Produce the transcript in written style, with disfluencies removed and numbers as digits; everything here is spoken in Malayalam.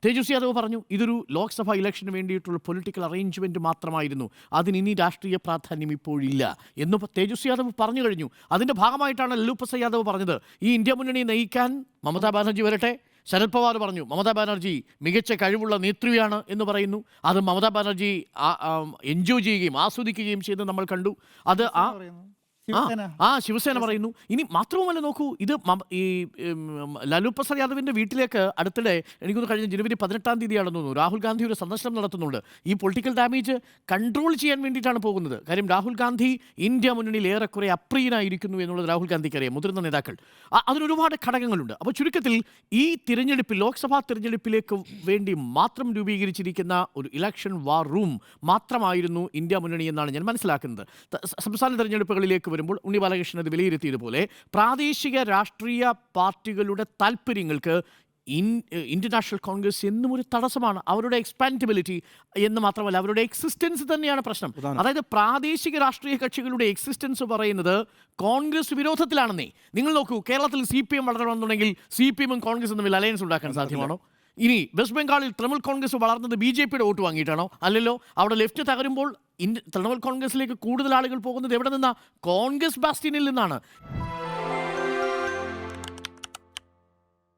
തേജസ്വി യാദവ് പറഞ്ഞു ഇതൊരു ലോക്സഭാ ഇലക്ഷന് വേണ്ടിയിട്ടുള്ള പൊളിറ്റിക്കൽ അറേഞ്ച്മെന്റ് മാത്രമായിരുന്നു, അതിന് ഇനി രാഷ്ട്രീയ പ്രാധാന്യം ഇപ്പോഴില്ല എന്ന് തേജസ്വി യാദവ് പറഞ്ഞു കഴിഞ്ഞു. അതിന്റെ ഭാഗമായിട്ടാണ് ലല്ലു പ്രസാദ് യാദവ് പറഞ്ഞത് ഈ ഇന്ത്യ മുന്നണി നയിക്കാൻ മമതാ ബാനർജി വരട്ടെ. ശരത് പവാർ പറഞ്ഞു മമതാ ബാനർജി മികച്ച കഴിവുള്ള നേതൃയാണ് എന്ന് പറയുന്നു. അത് മമതാ ബാനർജി എൻജോയ് ചെയ്യുകയും ആസ്വദിക്കുകയും ചെയ്ത് നമ്മൾ കണ്ടു. അത് ശിവസേന പറയുന്നു. ഇനി മാത്രവുമല്ല, നോക്കൂ, ഇത് ഈ ലാലു പ്രസാദ് യാദവിൻ്റെ വീട്ടിലേക്ക് അടുത്തിടെ എനിക്കൊന്ന് കഴിഞ്ഞ ജനുവരി 18-ാം തീയതിയാണെന്ന് തോന്നുന്നു രാഹുൽ ഗാന്ധി ഒരു സന്ദർശനം നടത്തുന്നുണ്ട്. ഈ പൊളിറ്റിക്കൽ ഡാമേജ് കൺട്രോൾ ചെയ്യാൻ വേണ്ടിയിട്ടാണ് പോകുന്നത്. കാര്യം രാഹുൽ ഗാന്ധി ഇന്ത്യ മുന്നണിയിൽ ഏറെക്കുറെ അപ്രിയനായിരിക്കുന്നു എന്നുള്ളത് രാഹുൽ ഗാന്ധിക്ക് അറിയാം, മുതിർന്ന നേതാക്കൾ. അതിനൊരുപാട് ഘടകങ്ങളുണ്ട്. അപ്പോൾ ചുരുക്കത്തിൽ ഈ തിരഞ്ഞെടുപ്പിൽ, ലോക്സഭാ തിരഞ്ഞെടുപ്പിലേക്ക് വേണ്ടി മാത്രം രൂപീകരിച്ചിരിക്കുന്ന ഒരു ഇലക്ഷൻ വാർ റൂം മാത്രമായിരുന്നു ഇന്ത്യ മുന്നണി എന്നാണ് ഞാൻ മനസ്സിലാക്കുന്നത്. സംസ്ഥാന തിരഞ്ഞെടുപ്പുകളിലേക്ക് വരുമ്പോൾ ഉണ്ണി ബാലകൃഷ്ണൻ അത് വിലയിരുത്തിയതുപോലെ പ്രാദേശിക രാഷ്ട്രീയ പാർട്ടികളുടെ താല്പര്യങ്ങൾക്ക് ഇന്ത്യൻ നാഷണൽ കോൺഗ്രസ് എന്നും ഒരു തടസ്സമാണ്. അവരുടെ എക്സ്പാൻഡബിലിറ്റി എന്ന് മാത്രമല്ല അവരുടെ എക്സിസ്റ്റൻസ് തന്നെയാണ് പ്രശ്നം. അതായത് പ്രാദേശിക രാഷ്ട്രീയ കക്ഷികളുടെ എക്സിസ്റ്റൻസ് പറയുന്നത് കോൺഗ്രസ് വിരോധത്തിലാണെന്നേ. നിങ്ങൾ നോക്കൂ, കേരളത്തിൽ CPM വളരണമെന്നുണ്ടെങ്കിൽ CPM-ഉം കോൺഗ്രസും തമ്മിൽ അലയൻസ് ഉണ്ടാക്കാൻ സാധ്യമാണോ? ഇനി വെസ്റ്റ് ബംഗാളിൽ തൃണമൂൽ കോൺഗ്രസ് വളർന്നത് BJP-യുടെ വോട്ട് വാങ്ങിയിട്ടാണോ? അല്ലല്ലോ. അവിടെ ലെഫ്റ്റ് തകരുമ്പോൾ തൃണമൂൽ കോൺഗ്രസിലേക്ക് കൂടുതൽ ആളുകൾ പോകുന്നത് എവിടെ നിന്നാ? കോൺഗ്രസ് ബാസ്റ്റ്യനിൽ നിന്നാണ്.